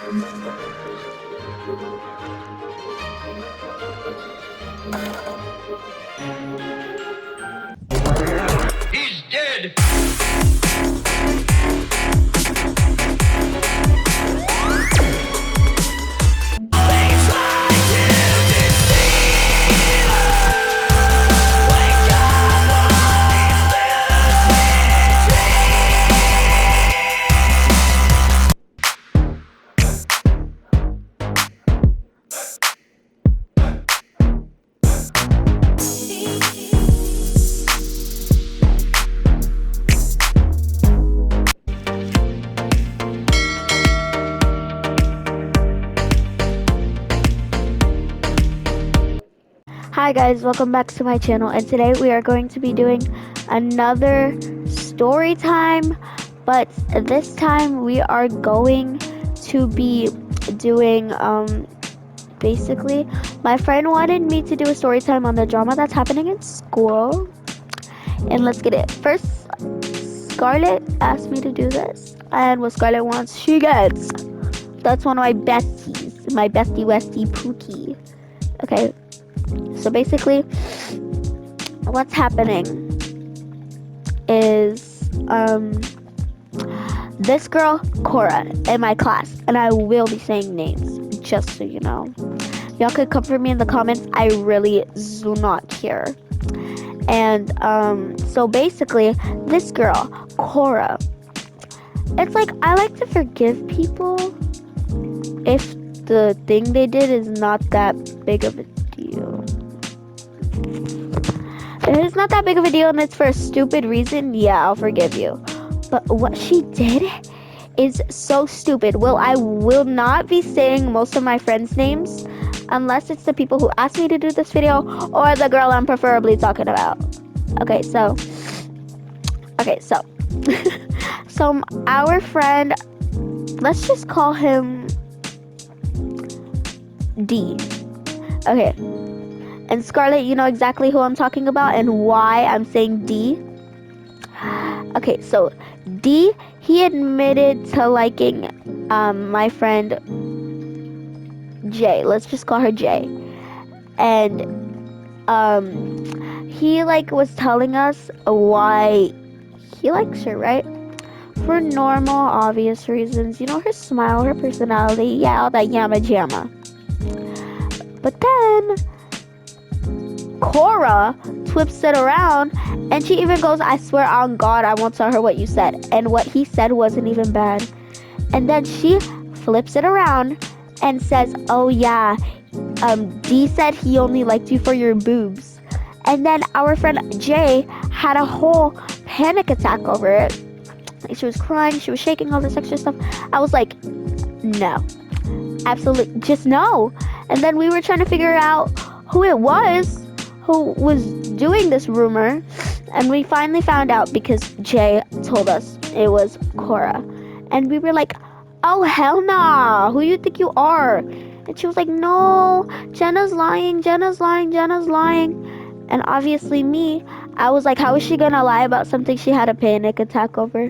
He's dead! Hi guys, welcome back to my channel, and today we are going to be doing another story time, but this time we are going to be doing basically my friend wanted me to do a story time on the drama that's happening in school, and let's get it. First, Scarlett asked me to do this, and what Scarlett wants she gets. That's one of my besties, my bestie Westie Pookie. Okay, so basically what's happening is this girl Cora in my class, and I will be saying names just so you know. Y'all could comfort me in the comments, I really do not care. And so basically this girl Cora, it's like I like to forgive people if the thing they did is not that big of a deal. If it's not that big of a deal and it's for a stupid reason, yeah, I'll forgive you. But what she did is so stupid. I will not be saying most of my friends' names unless it's the people who asked me to do this video or the girl I'm preferably talking about. Okay, so so our friend, let's just call him D. Okay. And Scarlett, you know exactly who I'm talking about and why I'm saying D. Okay, so D, he admitted to liking my friend J. Let's just call her J. And he was telling us why he likes her, right? For normal, obvious reasons. You know, her smile, her personality, yeah, all that yamma jamma. But then Cora twists it around and she even goes, I swear on God, I won't tell her what you said. And what he said wasn't even bad. And then she flips it around and says, oh yeah, D said he only liked you for your boobs. And then our friend Jay had a whole panic attack over it. She was crying, she was shaking, all this extra stuff. I was like, no, absolutely, just no. And then we were trying to figure out who it was who was doing this rumor, and we finally found out because Jay told us it was Cora. And we were like, oh hell nah, who you think you are? And she was like, no, Jenna's lying. And obviously me, I was like, how is she gonna lie about something she had a panic attack over?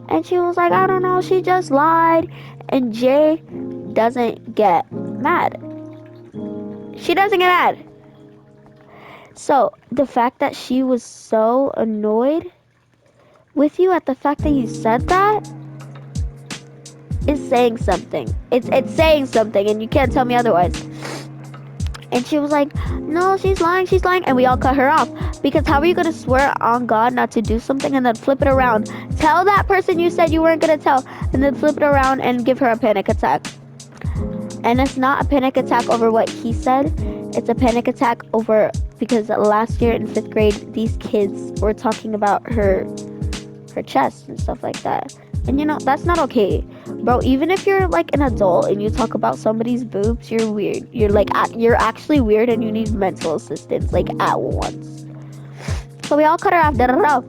And she was like, I don't know, she just lied. And Jay doesn't get mad. She doesn't get mad. So the fact that she was so annoyed with you at the fact that you said that is saying something. It's saying something, and you can't tell me otherwise. And she was like, no, she's lying. And we all cut her off. Because how are you going to swear on God not to do something and then flip it around? Tell that person you said you weren't going to tell, and then flip it around and give her a panic attack. And it's not a panic attack over what he said. It's a panic attack over because last year in 5th grade, these kids were talking about her chest and stuff like that. And you know, that's not okay. Bro, even if you're like an adult and you talk about somebody's boobs, you're weird. You're actually weird and you need mental assistance, like at once. So we all cut her off.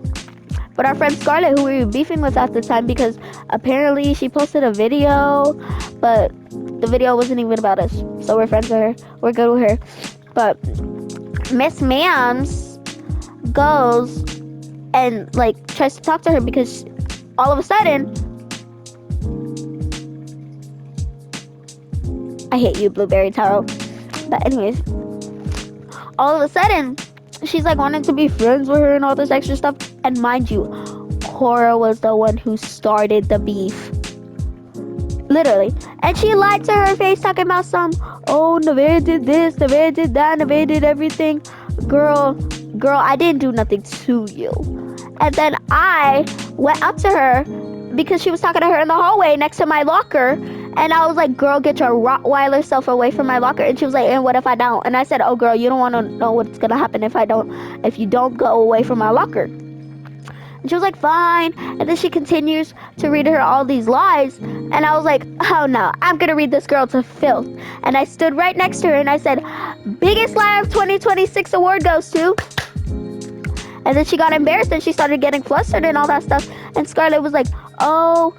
But our friend Scarlett, who we were beefing with at the time because apparently she posted a video, but the video wasn't even about us. So we're friends with her. We're good with her. But Miss Mams goes and tries to talk to her because all of a sudden I hate you, Blueberry Taro. But anyways, all of a sudden, she's like wanting to be friends with her and all this extra stuff. And mind you, Cora was the one who started the beef. Literally. And she lied to her face talking about some, oh, Nevaeh did this, Nevaeh did that, Nevaeh did everything. Girl, I didn't do nothing to you. And then I went up to her because she was talking to her in the hallway next to my locker. And I was like, girl, get your Rottweiler self away from my locker. And she was like, and what if I don't? And I said, oh, girl, you don't want to know what's going to happen if you don't go away from my locker. And she was like, fine. And then she continues to read her all these lies. And I was like, oh no, I'm going to read this girl to filth. And I stood right next to her and I said, biggest liar of 2026 award goes to. And then she got embarrassed and she started getting flustered and all that stuff. And Scarlett was like, oh,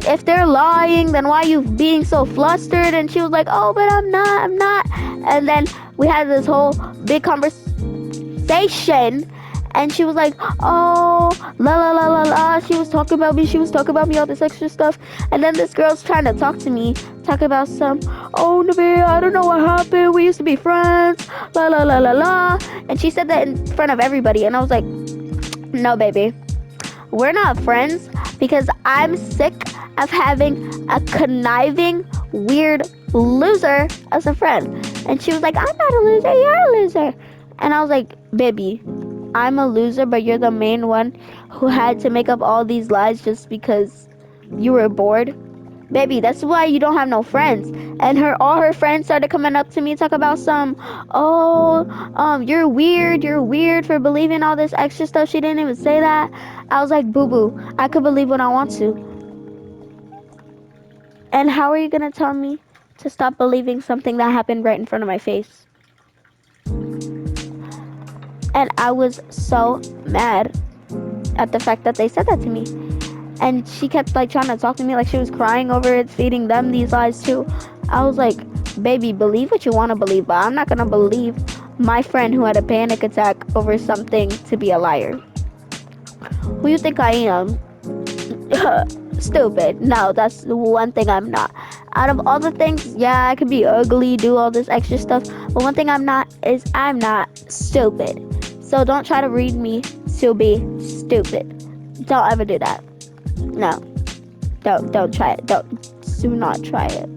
if they're lying, then why are you being so flustered? And she was like, oh, but I'm not. And then we had this whole big conversation. And she was like, oh, la. She was talking about me, all this extra stuff. And then this girl's trying to talk to me, talk about some, oh, Nevaeh, I don't know what happened. We used to be friends, la. And she said that in front of everybody. And I was like, no, baby, we're not friends because I'm sick of having a conniving, weird loser as a friend. And she was like, I'm not a loser, you're a loser. And I was like, baby, I'm a loser, but you're the main one who had to make up all these lies just because you were bored. Baby, that's why you don't have no friends. And all her friends started coming up to me, talk about some, you're weird for believing all this extra stuff. She didn't even say that. I was like, boo-boo, I could believe what I want to. And how are you gonna tell me to stop believing something that happened right in front of my face? And I was so mad at the fact that they said that to me. And she kept like trying to talk to me like she was crying over it, feeding them these lies too. I was like, baby, believe what you want to believe, but I'm not going to believe my friend who had a panic attack over something to be a liar. Who you think I am? Stupid. No, that's the one thing I'm not. Out of all the things, yeah, I could be ugly, do all this extra stuff, but one thing I'm not is I'm not stupid. So don't try to read me to be stupid. Don't ever do that. No. Don't try it. Do not try it.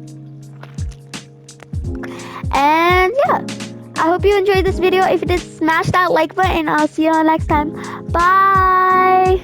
And yeah, I hope you enjoyed this video. If you did, smash that like button. I'll see you all next time. Bye.